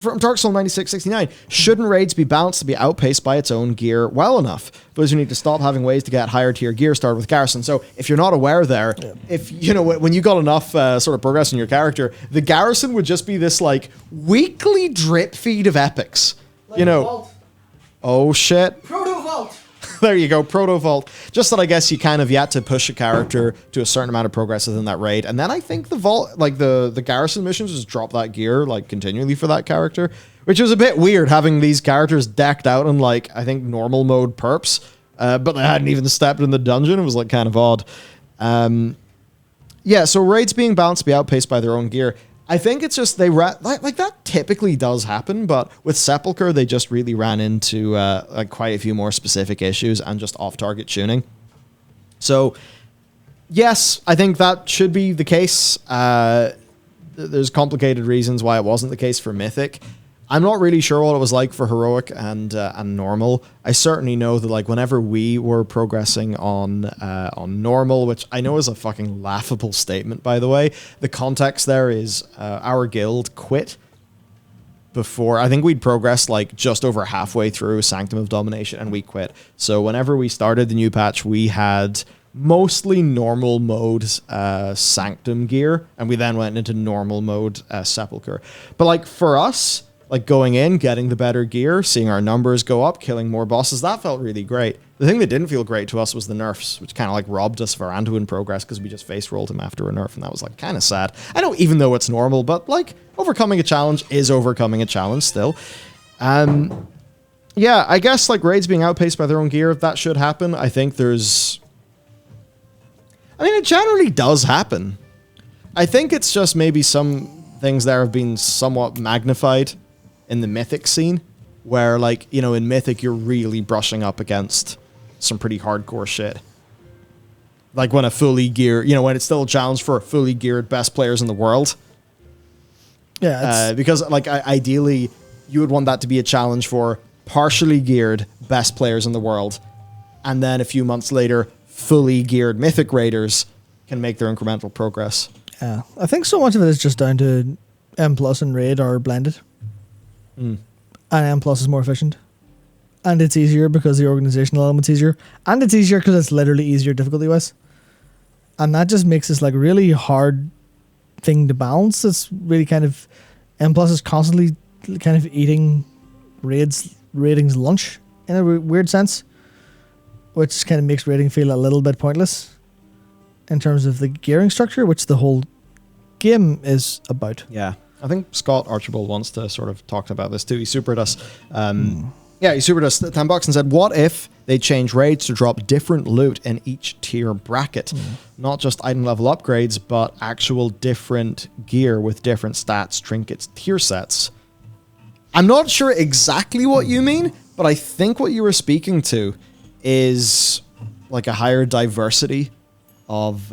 From Dark Souls 9669, shouldn't raids be balanced to be outpaced by its own gear well enough? Blizzard need to stop having ways to get higher tier gear started with Garrison. So if you're not aware there, if you know when you got enough sort of progress in your character, the Garrison would just be this like weekly drip feed of epics. Like you know, Vault. Oh shit. Proto Vault. There you go, Proto Vault. Just that I guess you kind of yet to push a character to a certain amount of progress within that raid. And then I think the Vault, like the Garrison missions just drop that gear like continually for that character, which was a bit weird having these characters decked out in like, I think normal mode perps, but they hadn't even stepped in the dungeon. It was like kind of odd. Yeah, so raids being balanced to be outpaced by their own gear. I think it's just like that typically does happen, but with Sepulchre, they just really ran into like quite a few more specific issues and just off-target tuning. So, yes, I think that should be the case. There's complicated reasons why it wasn't the case for Mythic. I'm not really sure what it was like for Heroic and Normal. I certainly know that like whenever we were progressing on Normal, which I know is a fucking laughable statement, by the way, the context there is our guild quit before. I think we'd progressed like just over halfway through Sanctum of Domination and we quit. So whenever we started the new patch, we had mostly normal mode Sanctum gear, and we then went into normal mode Sepulchre. But like for us, like going in, getting the better gear, seeing our numbers go up, killing more bosses, that felt really great. The thing that didn't feel great to us was the nerfs, which kind of like robbed us of our Anduin progress because we just face rolled him after a nerf, and that was like kind of sad. I know, even though it's normal, but like overcoming a challenge is overcoming a challenge still. Yeah, I guess like raids being outpaced by their own gear, that should happen. I think there's... I mean, it generally does happen. I think it's just maybe some things there have been somewhat magnified in the Mythic scene, where like, you know, in Mythic you're really brushing up against some pretty hardcore shit. Like when a fully geared, you know, when it's still a challenge for fully geared best players in the world. Yeah, because like ideally you would want that to be a challenge for partially geared best players in the world, and then a few months later fully geared Mythic raiders can make their incremental progress. Yeah, I think so much of it is just down to M+ and Raid are blended. And M+ is more efficient. And it's easier because the organizational element's easier. And it's easier because it's literally easier difficulty-wise. And that just makes this like really hard thing to balance. It's really kind of... M+ is constantly kind of eating ratings lunch in a weird sense. Which kind of makes raiding feel a little bit pointless in terms of the gearing structure, which the whole game is about. Yeah. I think Scott Archibald wants to sort of talk about this too. He supered us. Yeah, he supered us 10 bucks and said, what if they change raids to drop different loot in each tier bracket? Not just item level upgrades, but actual different gear with different stats, trinkets, tier sets. I'm not sure exactly what you mean, but I think what you were speaking to is like a higher diversity of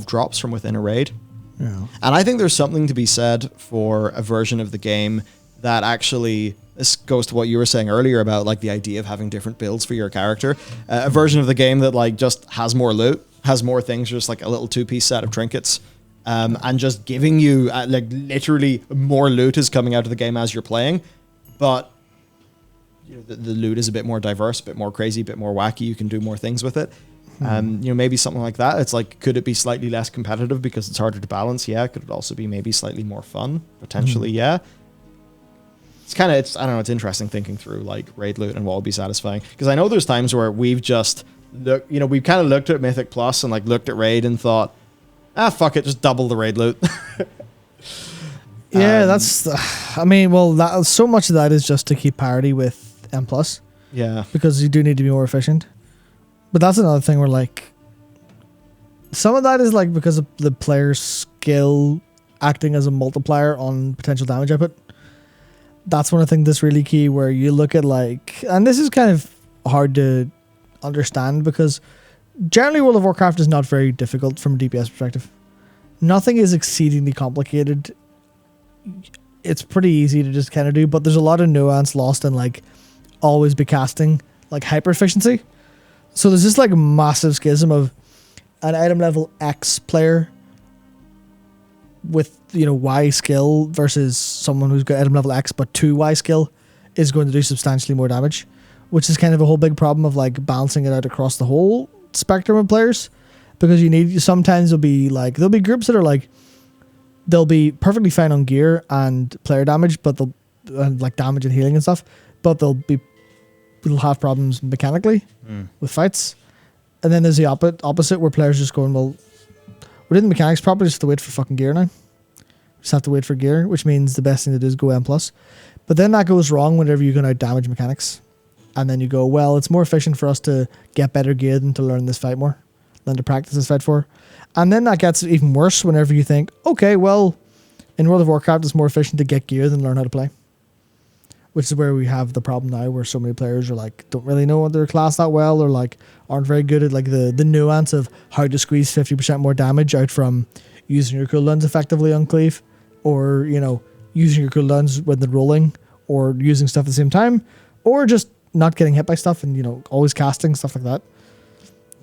drops from within a raid. Yeah. And I think there's something to be said for a version of the game that actually, this goes to what you were saying earlier about like the idea of having different builds for your character. A version of the game that like just has more loot, has more things, just like a little two-piece set of trinkets, and just giving you like literally more loot is coming out of the game as you're playing, but you know, the loot is a bit more diverse, a bit more crazy, a bit more wacky. You can do more things with it. You know, maybe something like that. It's like, could it be slightly less competitive because it's harder to balance? Yeah. Could it also be maybe slightly more fun? Potentially, yeah. It's kind of, I don't know, it's interesting thinking through like raid loot and what would be satisfying. Because I know there's times where we've just, we've kind of looked at Mythic Plus and like looked at raid and thought, fuck it, just double the raid loot. Yeah, that's, I mean, well, so much of that is just to keep parity with M+. Yeah. Because you do need to be more efficient. But that's another thing where, like, some of that is, like, because of the player's skill acting as a multiplier on potential damage output. That's one of the things that's really key, where you look at, like... And this is kind of hard to understand, because generally World of Warcraft is not very difficult from a DPS perspective. Nothing is exceedingly complicated. It's pretty easy to just kind of do, but there's a lot of nuance lost in, like, always be casting, like, hyper-efficiency. So there's this like massive schism of an item level X player with, Y skill versus someone who's got item level X but 2Y skill is going to do substantially more damage, which is kind of a whole big problem of like balancing it out across the whole spectrum of players, because sometimes there'll be groups that are like, they'll be perfectly fine on gear and player damage, but like damage and healing and stuff, but they'll have problems mechanically with fights. And then there's the opposite where players just going, well, we're doing the mechanics properly, just have to wait for fucking gear now. Just have to wait for gear, which means the best thing to do is go M+. But then that goes wrong whenever you're going to damage mechanics. And then you go, well, it's more efficient for us to get better gear than to learn this fight more, than to practice this fight for. And then that gets even worse whenever you think, okay, well, in World of Warcraft, it's more efficient to get gear than learn how to play. Which is where we have the problem now, where so many players are like, don't really know their class that well, or like aren't very good at like the nuance of how to squeeze 50% more damage out from using your cooldowns effectively on cleave, or using your cooldowns when they're rolling, or using stuff at the same time, or just not getting hit by stuff and always casting stuff like that.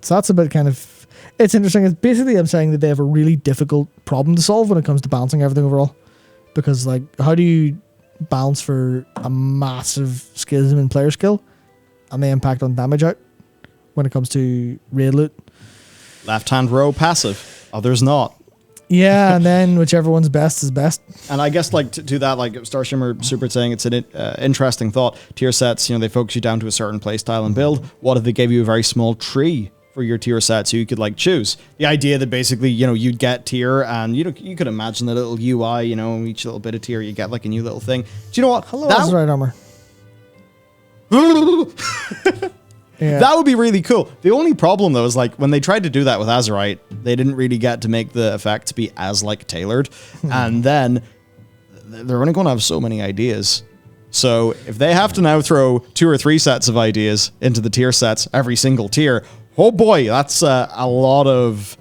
So that's a bit kind of, it's interesting. It's basically, I'm saying that they have a really difficult problem to solve when it comes to balancing everything overall, because like, how do you balance for a massive schism in player skill and the impact on damage out when it comes to raid loot? Left hand row passive, others not. Yeah, and then whichever one's best is best. And I guess like to that, like Starshimmer Super saying, it's an interesting thought. Tier sets, they focus you down to a certain playstyle and build. What if they gave you a very small tree for your tier set so you could like choose? The idea that basically, you'd get tier and you could imagine the little UI, each little bit of tier, you get like a new little thing. Do you know what? Hello, Azerite armor. Yeah. That would be really cool. The only problem though is like when they tried to do that with Azerite, they didn't really get to make the effects be as like tailored. And then they're only going to have so many ideas. So if they have to now throw 2 or 3 sets of ideas into the tier sets, every single tier, oh boy, that's a lot of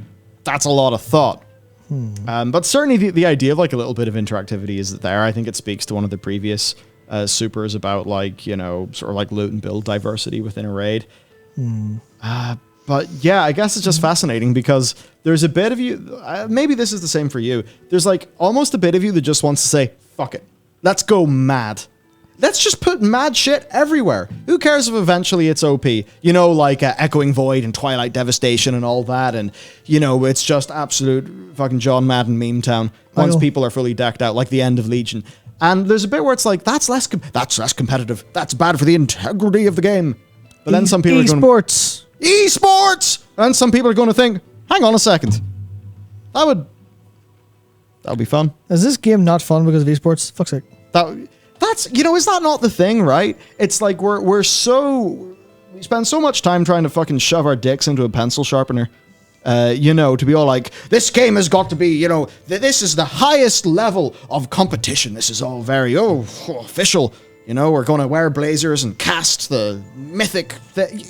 thought. But certainly the idea of like a little bit of interactivity is there. I think it speaks to one of the previous supers about like, sort of like loot and build diversity within a raid. But yeah, I guess it's just fascinating because there's a bit of you, maybe this is the same for you. There's like almost a bit of you that just wants to say, fuck it, let's go mad. Let's just put mad shit everywhere. Who cares if eventually it's OP? Like Echoing Void and Twilight Devastation and all that. And, it's just absolute fucking John Madden meme town once people are fully decked out, like the end of Legion. And there's a bit where it's like, that's less competitive. That's bad for the integrity of the game. But then some people are going... Esports! And some people are going to think, hang on a second. That would be fun. Is this game not fun because of esports? Fuck's sake. That's, is that not the thing, right? It's like we spend so much time trying to fucking shove our dicks into a pencil sharpener, to be all like, this game has got to be, this is the highest level of competition. This is all very, official. We're going to wear blazers and cast the mythic,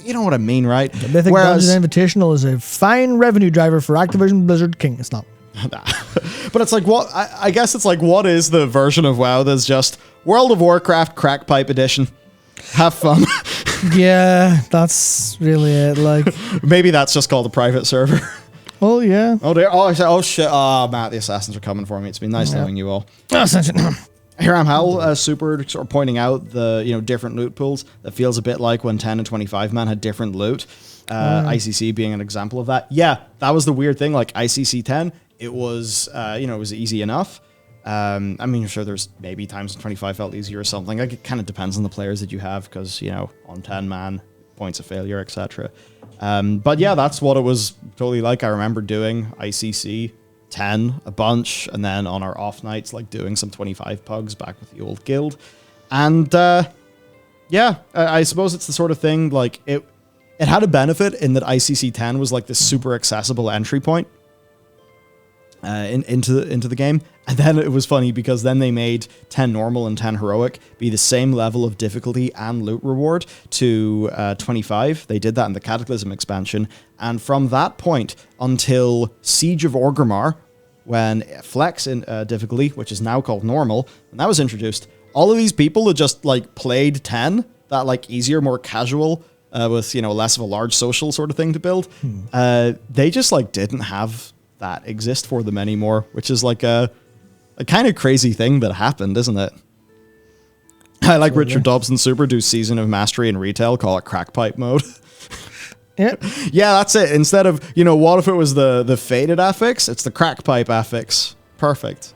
you know what I mean, right? The Mythic Dungeon Invitational is a fine revenue driver for Activision Blizzard King. It's not. But it's like, what? I guess it's like, what is the version of WoW that's just World of Warcraft Crack Pipe Edition? Have fun. Yeah, that's really it. Like, maybe that's just called a private server. Oh yeah. Oh dear. Oh shit. Oh Matt, the assassins are coming for me. It's been nice knowing you all. Here I'm Hal, super sort of pointing out the different loot pools. That feels a bit like when 10 and 25 man had different loot. ICC being an example of that. Yeah, that was the weird thing. Like ICC 10, it was it was easy enough. I'm sure there's maybe times when 25 felt easier or something. Like it kind of depends on the players that you have because on 10 man points of failure, etc. But yeah, that's what it was totally like. I remember doing ICC 10 a bunch, and then on our off nights, like doing some 25 pugs back with the old guild. And yeah, I suppose it's the sort of thing like it had a benefit in that ICC 10 was like this super accessible entry point into the game. And then it was funny because then they made 10 normal and 10 heroic be the same level of difficulty and loot reward to 25. They did that in the Cataclysm expansion. And from that point until Siege of Orgrimmar, when Flex in difficulty, which is now called normal, when that was introduced, all of these people that just like played 10, that like easier, more casual, with less of a large social sort of thing to build, they just like didn't have that exist for them anymore, which is like a kind of crazy thing that happened, isn't it? I like Absolutely. Richard Dobbs and Super do Season of Mastery in retail, call it crack pipe mode. Yeah. Yeah, that's it. Instead of, what if it was the faded affix? It's the crack pipe affix. Perfect.